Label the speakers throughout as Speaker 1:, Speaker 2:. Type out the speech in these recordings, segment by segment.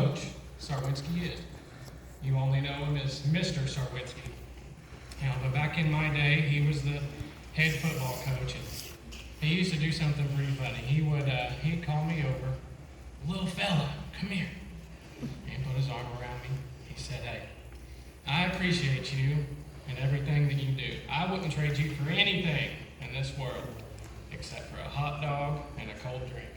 Speaker 1: Coach Sarwinski is. You only know him as Mr. Sarwinski. But back in my day, he was the head football coach, and he used to do something pretty funny. He'd call me over, "Little fella, come here," and put his arm around me. He said, "Hey, I appreciate you and everything that you do. I wouldn't trade you for anything in this world except for a hot dog and a cold drink."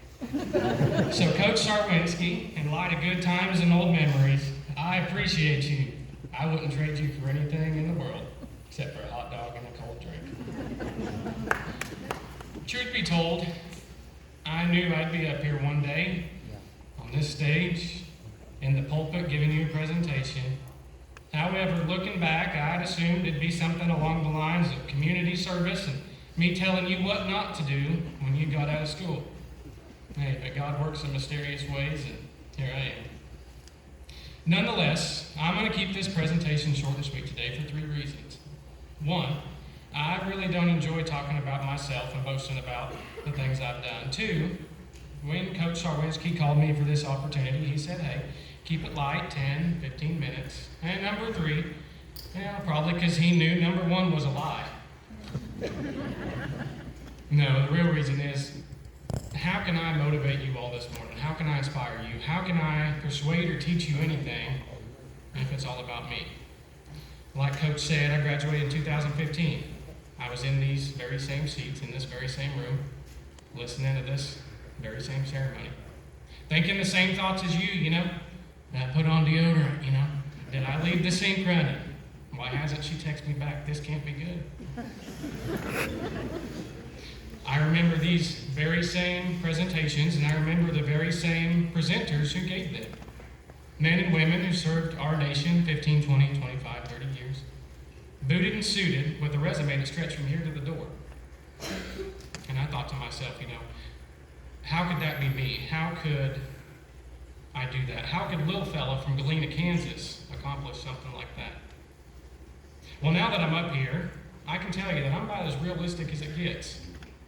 Speaker 1: So, Coach Sarwinski, in light of good times and old memories, I appreciate you. I wouldn't trade you for anything in the world except for a hot dog and a cold drink. Truth be told, I knew I'd be up here one day on this stage in the pulpit giving you a presentation. However, looking back, I'd assumed it'd be something along the lines of community service and me telling you what not to do when you got out of school. Hey, but God works in mysterious ways, and here I am. Nonetheless, I'm going to keep this presentation short and sweet today for 3 reasons. 1, I really don't enjoy talking about myself and boasting about the things I've done. 2, when Coach Sarwinski called me for this opportunity, he said, "Hey, keep it light, 10, 15 minutes. And number 3, probably because he knew number 1 was a lie. No, the real reason is, how can I motivate you all this morning? How can I inspire you? How can I persuade or teach you anything if it's all about me? Like Coach said, I graduated in 2015. I was in these very same seats, in this very same room, listening to this very same ceremony. Thinking the same thoughts as you, I put on deodorant, Did I leave the sink running? Why hasn't she texted me back? This can't be good. I remember these very same presentations, and I remember the very same presenters who gave them. Men and women who served our nation 15, 20, 25, 30 years. Booted and suited with a resume that stretched from here to the door. And I thought to myself, how could that be me? How could I do that? How could a little fella from Galena, Kansas accomplish something like that? Well, now that I'm up here, I can tell you that I'm about as realistic as it gets.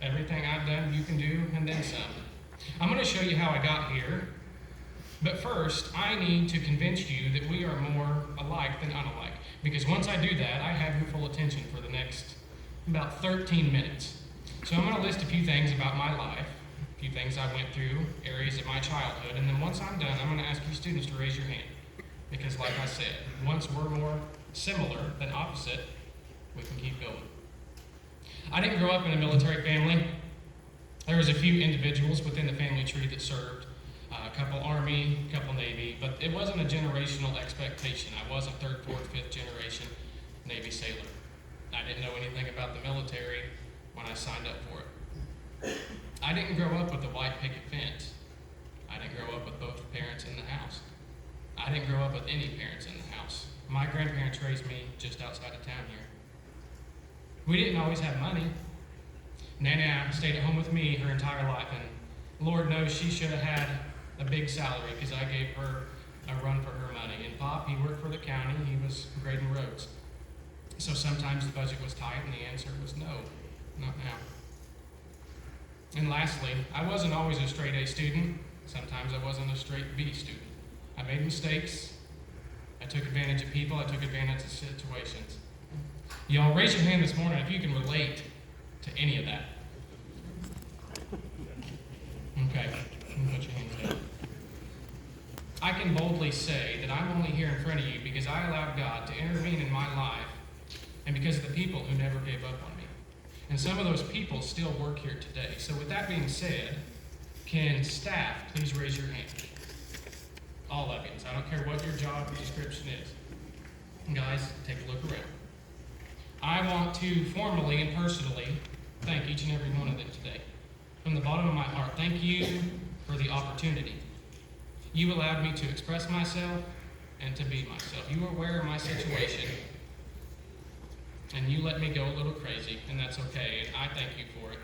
Speaker 1: Everything I've done, you can do, and then some. I'm going to show you how I got here, but first, I need to convince you that we are more alike than unalike, because once I do that, I have your full attention for the next about 13 minutes. So I'm going to list a few things about my life, a few things I went through, areas of my childhood, and then once I'm done, I'm going to ask you students to raise your hand, because like I said, once we're more similar than opposite, we can keep going. I didn't grow up in a military family. There was a few individuals within the family tree that served, a couple Army, a couple Navy, but it wasn't a generational expectation. I wasn't 3rd, 4th, 5th generation Navy sailor. I didn't know anything about the military when I signed up for it. I didn't grow up with a white picket fence. I didn't grow up with both parents in the house. I didn't grow up with any parents in the house. My grandparents raised me just outside of town here. We didn't always have money. Nana stayed at home with me her entire life, and Lord knows she should have had a big salary because I gave her a run for her money. And Pop, he worked for the county. He was grading roads. So sometimes the budget was tight, and the answer was no, not now. And lastly, I wasn't always a straight A student. Sometimes I wasn't a straight B student. I made mistakes. I took advantage of people. I took advantage of situations. Y'all raise your hand this morning if you can relate to any of that. Okay, put your hands down. I can boldly say that I'm only here in front of you because I allowed God to intervene in my life and because of the people who never gave up on me. And some of those people still work here today. So with that being said, can staff please raise your hand? All of you. So I don't care what your job description is. Guys, take a look around. I want to formally and personally thank each and every one of them today. From the bottom of my heart, thank you for the opportunity. You allowed me to express myself and to be myself. You were aware of my situation, and you let me go a little crazy, and that's okay, and I thank you for it.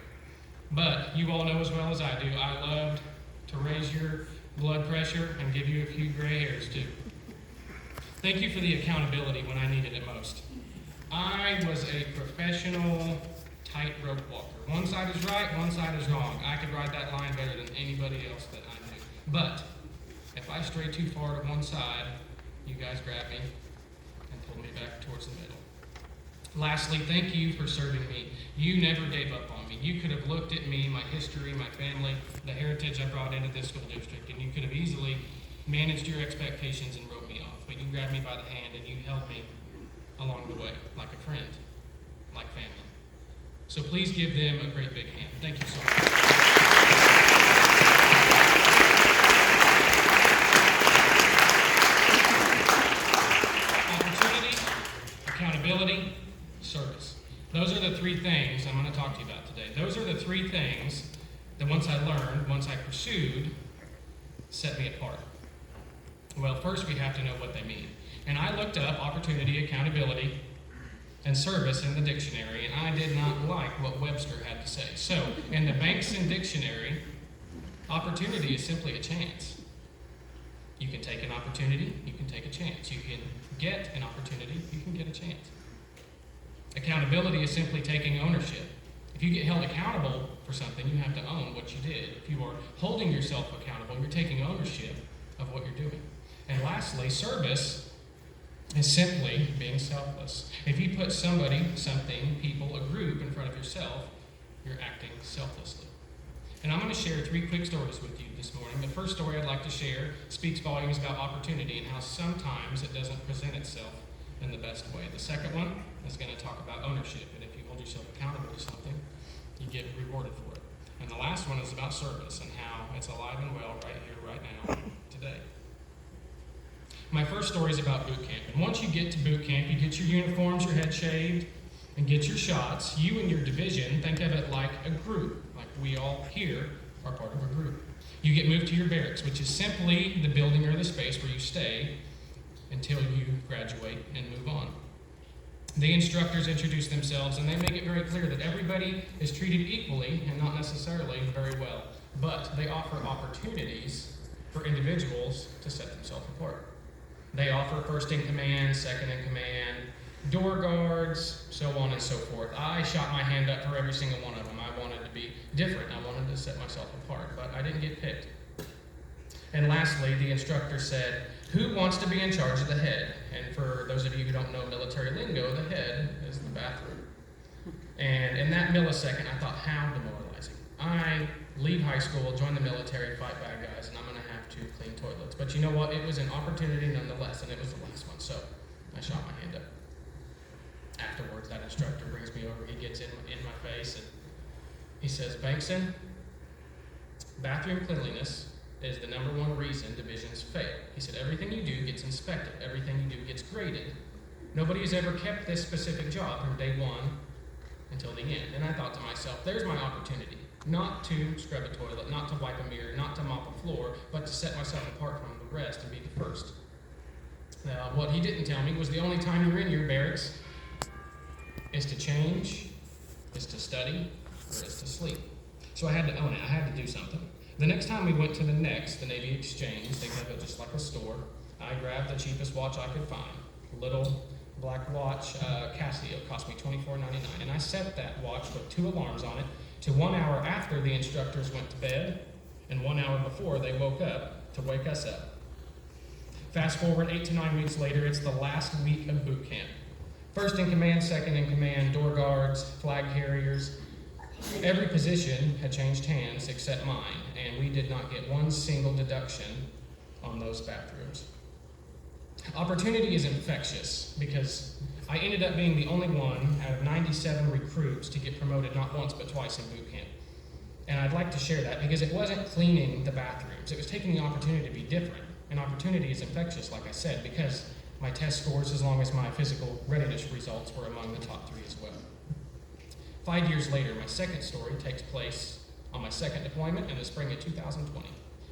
Speaker 1: But you all know as well as I do, I loved to raise your blood pressure and give you a few gray hairs too. Thank you for the accountability when I needed it most. I was a professional tightrope walker. One side is right, one side is wrong. I could ride that line better than anybody else that I knew. But If I stray too far to one side, you guys grab me and pull me back towards the middle. Lastly, thank you for serving me. You never gave up on me. You could have looked at me, my history, my family, the heritage I brought into this school district, and you could have easily managed your expectations and wrote me off. But you grabbed me by the hand and you held me along the way, like a friend, like family. So please give them a great big hand. Thank you so much. Opportunity, accountability, service. Those are the three things I'm going to talk to you about today. Those are the three things that once I learned, once I pursued, set me apart. Well, first we have to know what they mean. And I looked up opportunity, accountability, and service in the dictionary, and I did not like what Webster had to say. So, in the Bankson dictionary, opportunity is simply a chance. You can take an opportunity, you can take a chance. You can get an opportunity, you can get a chance. Accountability is simply taking ownership. If you get held accountable for something, you have to own what you did. If you are holding yourself accountable, you're taking ownership of what you're doing. And lastly, service is simply being selfless. If you put somebody, something, people, a group in front of yourself, you're acting selflessly. And I'm going to share three quick stories with you this morning. The first story I'd like to share speaks volumes about opportunity and how sometimes it doesn't present itself in the best way. The second one is going to talk about ownership, and if you hold yourself accountable to something, you get rewarded for it. And the last one is about service and how it's alive and well right here, right now, today. My first story is about boot camp. And once you get to boot camp, you get your uniforms, your head shaved, and get your shots. You and your division think of it like a group, like we all here are part of a group. You get moved to your barracks, which is simply the building or the space where you stay until you graduate and move on. The instructors introduce themselves, and they make it very clear that everybody is treated equally and not necessarily very well, but they offer opportunities for individuals to set themselves apart. They offer first in command, second in command, door guards, so on and so forth. I shot my hand up for every single one of them. I wanted to be different. I wanted to set myself apart, but I didn't get picked. And lastly, the instructor said, "Who wants to be in charge of the head?" And for those of you who don't know military lingo, the head is the bathroom. And in that millisecond, I thought, how demoralizing. I leave high school, join the military, fight bad guys, and I'm going to have to clean toilets. But you know what? It was an opportunity nonetheless, and it was the last one. So I shot my hand up. Afterwards, that instructor brings me over. He gets in my face, and he says, "Bankson, bathroom cleanliness is the number one reason divisions fail." He said, "Everything you do gets inspected. Everything you do gets graded. Nobody has ever kept this specific job from day one until the end." And I thought to myself, there's my opportunity. Not to scrub a toilet, not to wipe a mirror, not to mop a floor, but to set myself apart from the rest and be the first. What he didn't tell me was the only time you're in your barracks is to change, is to study, or is to sleep. So I had to own it. I had to do something. The next time we went to the Navy Exchange, think of it just like a store, I grabbed the cheapest watch I could find. A little black watch, Casio, cost me $24.99. And I set that watch with 2 alarms on it to 1 hour after the instructors went to bed and 1 hour before they woke up to wake us up. Fast forward 8 to 9 weeks later, it's the last week of boot camp. First in command, second in command, door guards, flag carriers. Every position had changed hands except mine, and we did not get one single deduction on those bathrooms. Opportunity is infectious because I ended up being the only one out of 97 recruits to get promoted not once but twice in boot camp. And I'd like to share that because it wasn't cleaning the bathrooms. It was taking the opportunity to be different. And opportunity is infectious, like I said, because my test scores, as long as my physical readiness results, were among the top 3 as well. 5 years later, my second story takes place on my second deployment in the spring of 2020.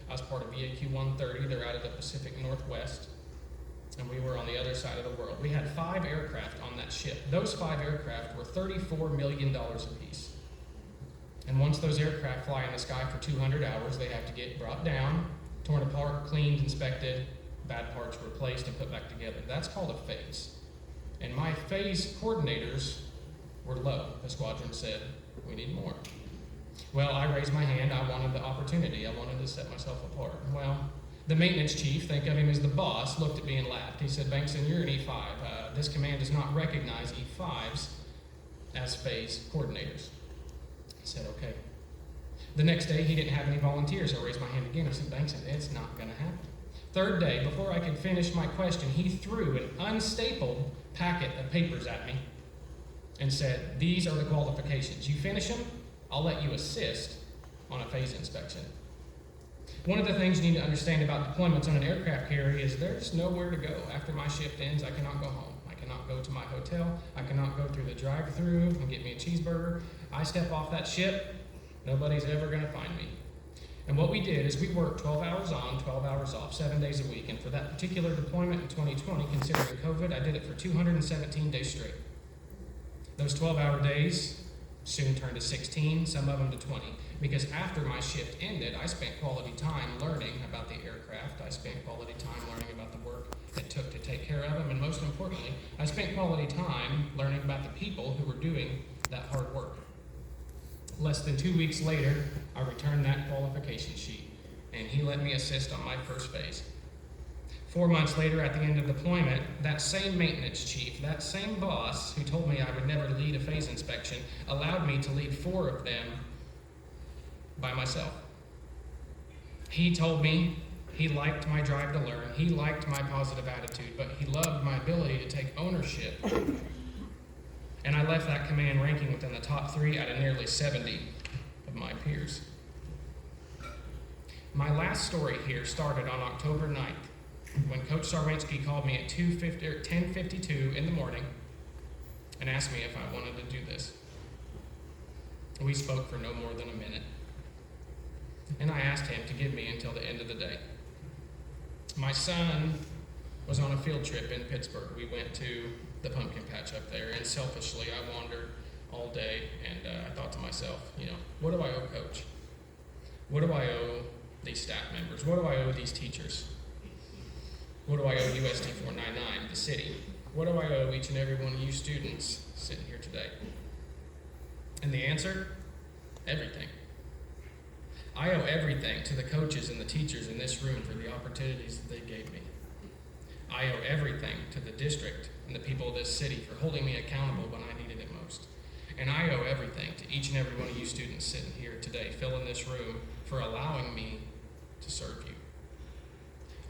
Speaker 1: I was part of VAQ 130. They're out of the Pacific Northwest, and we were on the other side of the world. We had 5 aircraft on that ship. Those 5 aircraft were $34 million apiece. And once those aircraft fly in the sky for 200 hours, they have to get brought down, torn apart, cleaned, inspected, bad parts replaced, and put back together. That's called a phase. And my phase coordinators were low. The squadron said, "We need more." Well, I raised my hand. I wanted the opportunity. I wanted to set myself apart. Well, The maintenance chief, think of him as the boss, looked at me and laughed. He said, Bankson, you're an E5. This command does not recognize E5s as phase coordinators. I said, okay. The next day, he didn't have any volunteers. I raised my hand again. I said, Bankson, it's not going to happen. Third day, before I could finish my question, he threw an unstapled packet of papers at me and said, these are the qualifications. You finish them, I'll let you assist on a phase inspection. One of the things you need to understand about deployments on an aircraft carrier is there's nowhere to go. After my shift ends, I cannot go home. I cannot go to my hotel. I cannot go through the drive-thru and get me a cheeseburger. I step off that ship, nobody's ever going to find me. And what we did is we worked 12 hours on, 12 hours off, 7 days a week. And for that particular deployment in 2020, considering COVID, I did it for 217 days straight. Those 12-hour days soon turned to 16, some of them to 20. Because after my shift ended, I spent quality time learning about the aircraft. I spent quality time learning about the work it took to take care of them. And most importantly, I spent quality time learning about the people who were doing that hard work. Less than 2 weeks later, I returned that qualification sheet, and he let me assist on my first phase. 4 months later, at the end of deployment, that same maintenance chief, that same boss who told me I would never lead a phase inspection, allowed me to lead 4 of them by myself. He told me he liked my drive to learn, he liked my positive attitude, but he loved my ability to take ownership. And I left that command ranking within the top 3 out of nearly 70 of my peers. My last story here started on October 9th, when Coach Sarwinski called me at 10:52 in the morning and asked me if I wanted to do this. We spoke for no more than a minute, and I asked him to give me until the end of the day. My son was on a field trip in Pittsburgh. We went to the pumpkin patch up there, and selfishly I wandered all day, and I thought to myself, what do I owe Coach? What do I owe these staff members? What do I owe these teachers? What do I owe UST 499, the city? What do I owe each and every one of you students sitting here today? And the answer? Everything. I owe everything to the coaches and the teachers in this room for the opportunities that they gave me. I owe everything to the district and the people of this city for holding me accountable when I needed it most. And I owe everything to each and every one of you students sitting here today, filling this room, for allowing me to serve you.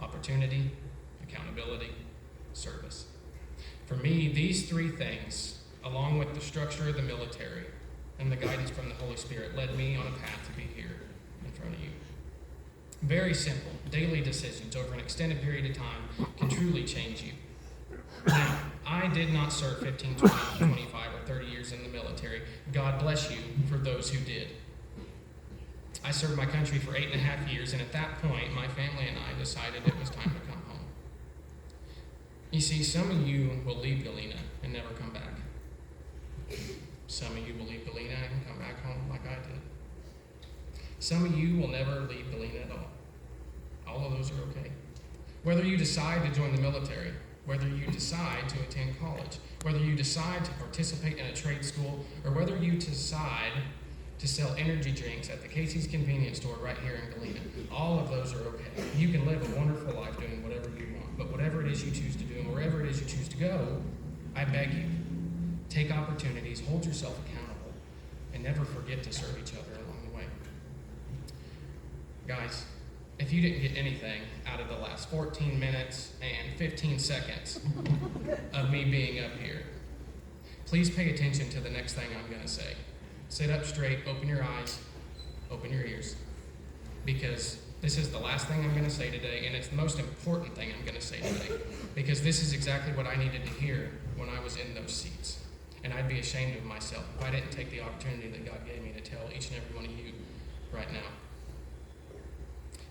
Speaker 1: Opportunity, accountability, service. For me, these 3 things, along with the structure of the military and the guidance from the Holy Spirit, led me on a path to be here in front of you. Very simple, daily decisions over an extended period of time can truly change you. Now, I did not serve 15, 20, 25, or 30 years in the military. God bless you for those who did. I served my country for 8.5 years, and at that point, my family and I decided it was time to come home. You see, some of you will leave Galena and never come back. Some of you will leave Galena and come back home like I did. Some of you will never leave Galena at all. All of those are okay. Whether you decide to join the military, whether you decide to attend college, whether you decide to participate in a trade school, or whether you decide to sell energy drinks at the Casey's convenience store right here in Galena, all of those are okay. You can live a wonderful life doing whatever you want, but whatever it is you choose to do and wherever it is you choose to go, I beg you, take opportunities, hold yourself accountable, and never forget to serve each other along the way. Guys, if you didn't get anything out of the last 14 minutes and 15 seconds of me being up here, please pay attention to the next thing I'm going to say. Sit up straight, open your eyes, open your ears, because this is the last thing I'm going to say today, and it's the most important thing I'm going to say today, because this is exactly what I needed to hear when I was in those seats. And I'd be ashamed of myself if I didn't take the opportunity that God gave me to tell each and every one of you right now.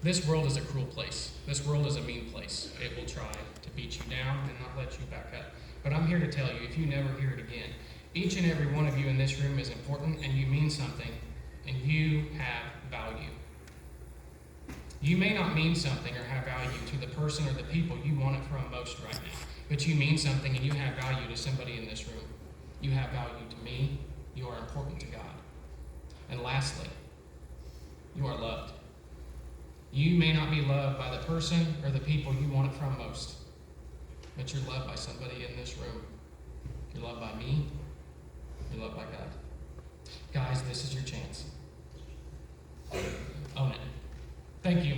Speaker 1: This world is a cruel place. This world is a mean place. It will try to beat you down and not let you back up. But I'm here to tell you, if you never hear it again, each and every one of you in this room is important, and you mean something, and you have value. You may not mean something or have value to the person or the people you want it from most right now, but you mean something and you have value to somebody in this room. You have value to me. You are important to God. And lastly, you are loved. You may not be loved by the person or the people you want it from most, but you're loved by somebody in this room. You're loved by me. You're loved by God. Guys, this is your chance. Own it. Thank you.